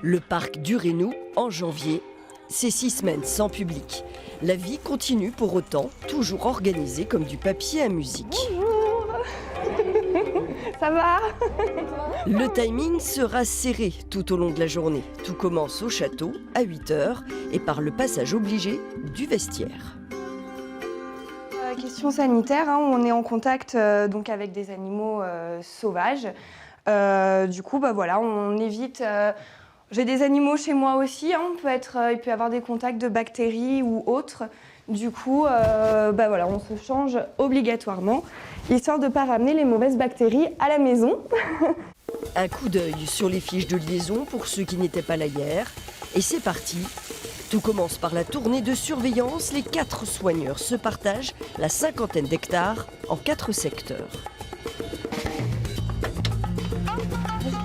Le parc du Rénou, en janvier, c'est 6 semaines sans public. La vie continue pour autant, toujours organisée comme du papier à musique. Bonjour. Ça va? Le timing sera serré tout au long de la journée. Tout commence au château à 8 h et par le passage obligé du vestiaire. Question sanitaire, on est en contact donc avec des animaux sauvages. Du coup, voilà, on évite... J'ai des animaux chez moi aussi, il peut y avoir des contacts de bactéries ou autres. Du coup, voilà, on se change obligatoirement, histoire de ne pas ramener les mauvaises bactéries à la maison. Un coup d'œil sur les fiches de liaison pour ceux qui n'étaient pas là hier. Et c'est parti. Tout commence par la tournée de surveillance. Les 4 soigneurs se partagent la 50aine d'hectares en 4 secteurs.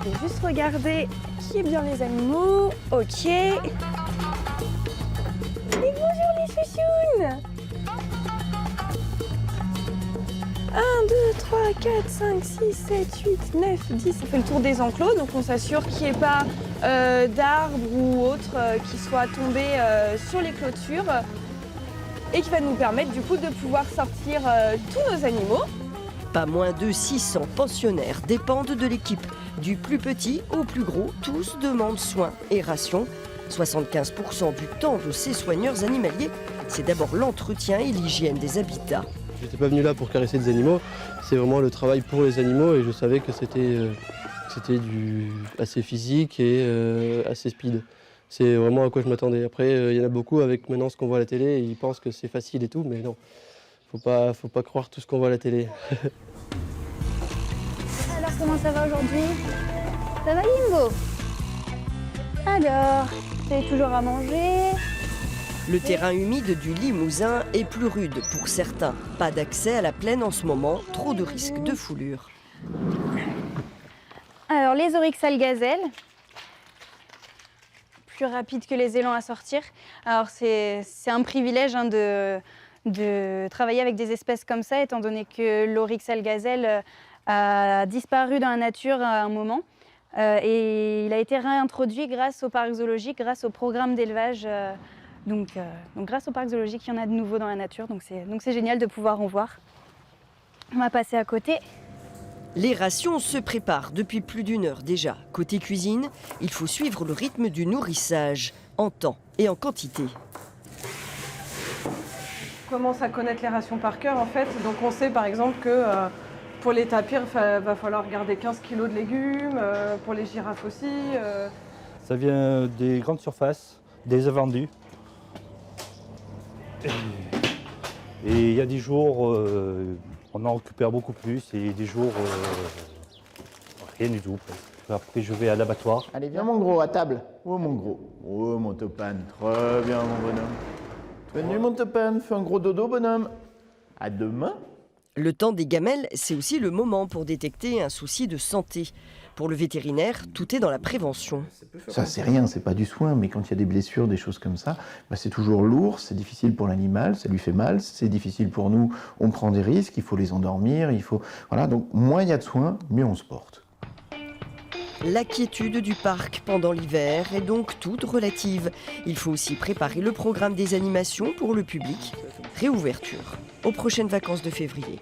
Je vais juste regarder qui est bien les animaux. Ok. Et bonjour les chouchounes. 1, 2, 3, 4, 5, 6, 7, 8, 9, 10. On fait le tour des enclos, donc on s'assure qu'il n'y ait pas d'arbres ou autres qui soient tombés sur les clôtures et qui va nous permettre du coup de pouvoir sortir tous nos animaux. Pas moins de 600 pensionnaires dépendent de l'équipe. Du plus petit au plus gros, tous demandent soins et rations. 75% du temps de ces soigneurs animaliers, c'est d'abord l'entretien et l'hygiène des habitats. Je n'étais pas venu là pour caresser des animaux, c'est vraiment le travail pour les animaux et je savais que c'était assez physique et assez speed. C'est vraiment à quoi je m'attendais. Après, il y en a beaucoup avec maintenant ce qu'on voit à la télé, ils pensent que c'est facile et tout, mais non. Faut pas croire tout ce qu'on voit à la télé. Alors, comment ça va aujourd'hui? Ça va, Limbo? Alors, vous avez toujours à manger? Le terrain humide du Limousin est plus rude pour certains. Pas d'accès à la plaine en ce moment, trop de risques de foulure. Alors, les oryx algazelles, plus rapides que les élans à sortir. Alors, c'est un privilège de travailler avec des espèces comme ça, étant donné que l'oryx algazelle a disparu dans la nature à un moment. Et il a été réintroduit grâce au parc zoologique, grâce au programme d'élevage. Donc grâce au parc zoologique, il y en a de nouveau dans la nature. Donc c'est génial de pouvoir en voir. On va passer à côté. Les rations se préparent depuis plus d'1 heure déjà. Côté cuisine, il faut suivre le rythme du nourrissage, en temps et en quantité. On commence à connaître les rations par cœur en fait. Donc on sait par exemple que pour les tapirs, il va falloir garder 15 kg de légumes, pour les girafes aussi. Ça vient des grandes surfaces, des invendus. Et il y a des jours, on en récupère beaucoup plus et des jours, rien du tout. Après, je vais à l'abattoir. Allez, viens mon gros, à table. Oh mon gros. Oh mon Topane, très bien mon bonhomme. Venu mon Topane, fais un gros dodo bonhomme. À demain. Le temps des gamelles, c'est aussi le moment pour détecter un souci de santé. Pour le vétérinaire, tout est dans la prévention. Ça c'est rien, c'est pas du soin, mais quand il y a des blessures, des choses comme ça, c'est toujours lourd, c'est difficile pour l'animal, ça lui fait mal, c'est difficile pour nous, on prend des risques, il faut les endormir, Voilà, donc moins il y a de soins, mieux on se porte. La quiétude du parc pendant l'hiver est donc toute relative. Il faut aussi préparer le programme des animations pour le public. Réouverture aux prochaines vacances de février.